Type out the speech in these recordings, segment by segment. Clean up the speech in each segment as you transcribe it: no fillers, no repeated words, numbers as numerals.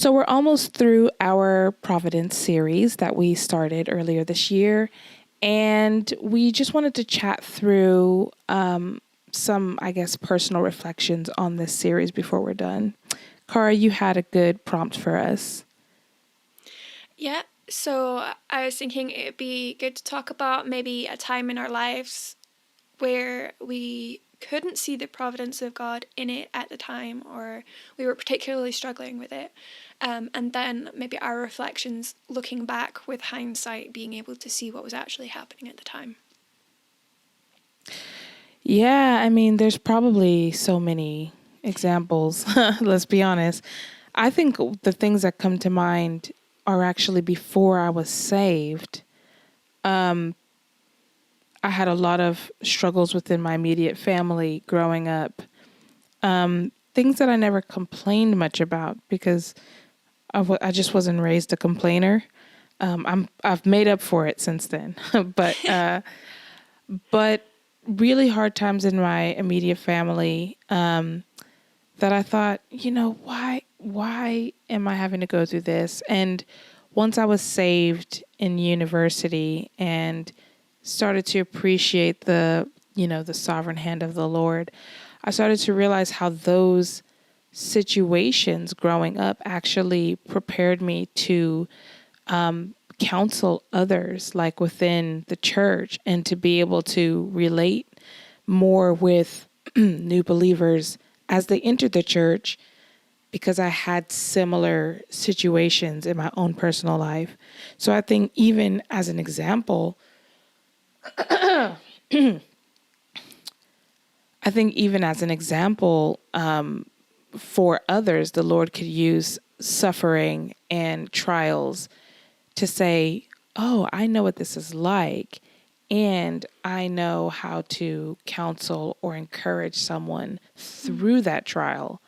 So we're almost through our Providence series that we started earlier this year. And we just wanted to chat through some, I guess, personal reflections on this series before we're done. Cara, you had a good prompt for us. Yeah, so I was thinking it'd be good to talk about maybe a time in our lives where we couldn't see the providence of God in it at the time, or we were particularly struggling with it. And then maybe our reflections looking back with hindsight, being able to see what was actually happening at the time. Yeah, I mean, there's probably so many examples. Let's be honest. I think the things that come to mind are actually before I was saved. I had a lot of struggles within my immediate family growing up. Things that I never complained much about because I just wasn't raised a complainer. I've made up for it since then, but really hard times in my immediate family that I thought, why am I having to go through this? And once I was saved in university and started to appreciate the sovereign hand of the Lord, I started to realize how those situations growing up actually prepared me to counsel others, like within the church, and to be able to relate more with new believers as they entered the church, because I had similar situations in my own personal life. So I think even as an example, for others, the Lord could use suffering and trials to say, oh, I know what this is like. And I know how to counsel or encourage someone through that trial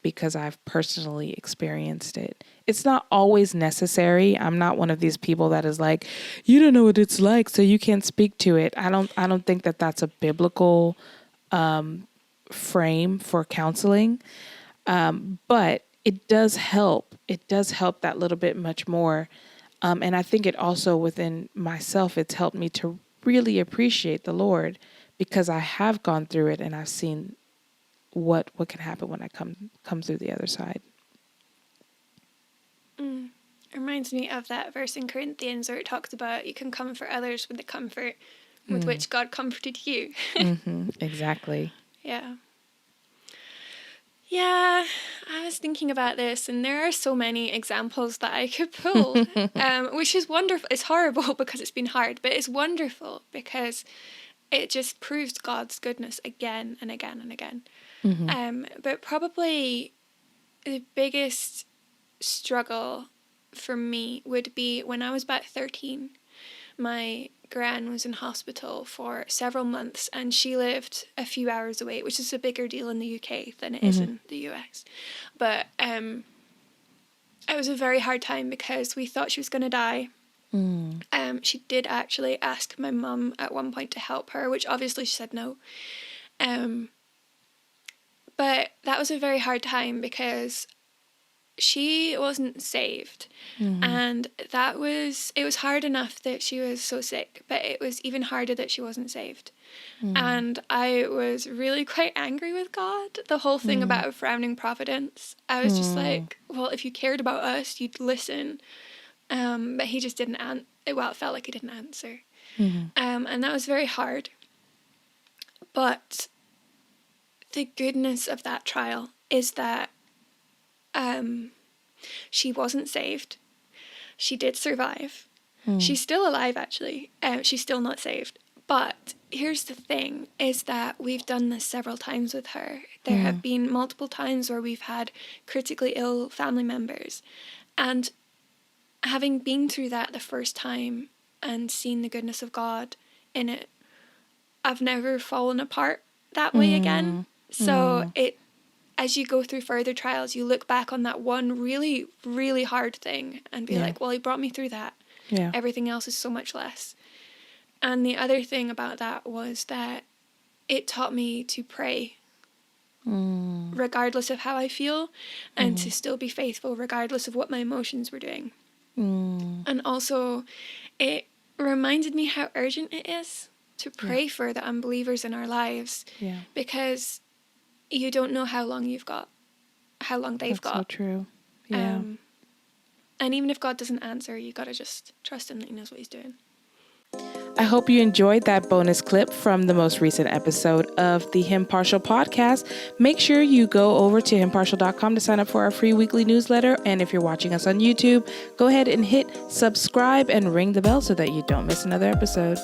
because I've personally experienced it. It's not always necessary. I'm not one of these people that is like, you don't know what it's like, so you can't speak to it. I don't think that that's a biblical frame for counseling. But it does help. It does help that little bit much more. And I think it also within myself, it's helped me to really appreciate the Lord because I have gone through it and I've seen what can happen when I come through the other side. It reminds me of that verse in Corinthians where it talks about you can comfort others with the comfort with which God comforted you. Exactly. Yeah. Yeah, I was thinking about this, and there are so many examples that I could pull, which is wonderful. It's horrible because it's been hard, but it's wonderful because it just proves God's goodness again and again and again. But probably the biggest struggle for me would be when I was about 13. My gran was in hospital for several months and she lived a few hours away, which is a bigger deal in the UK than it is in the US. But it was a very hard time because we thought she was going to die. She did actually ask my mum at one point to help her, which obviously she said no. But that was a very hard time because she wasn't saved. And it was hard enough that she was so sick, but it was even harder that she wasn't saved. And I was really quite angry with God. The whole thing about a frowning providence, I was just like, well, if you cared about us, you'd listen. But he just didn't it felt like he didn't answer. And that was very hard. But the goodness of that trial is that she wasn't saved. She did survive. She's still alive, actually. She's still not saved. But here's the thing, is that we've done this several times with her. There have been multiple times where we've had critically ill family members. And having been through that the first time and seen the goodness of God in it, I've never fallen apart that way again. So as you go through further trials, you look back on that one really, really hard thing and be like, well, he brought me through that. Yeah. Everything else is so much less. And the other thing about that was that it taught me to pray regardless of how I feel, and to still be faithful regardless of what my emotions were doing. And also, it reminded me how urgent it is to pray for the unbelievers in our lives, because you don't know how long they've got. That's so true. Yeah. And even if God doesn't answer, you got to just trust him that he knows what he's doing. I hope you enjoyed that bonus clip from the most recent episode of the Hymnpartial podcast. Make sure you go over to hymnpartial.com to sign up for our free weekly newsletter. And if you're watching us on YouTube, go ahead and hit subscribe and ring the bell so that you don't miss another episode.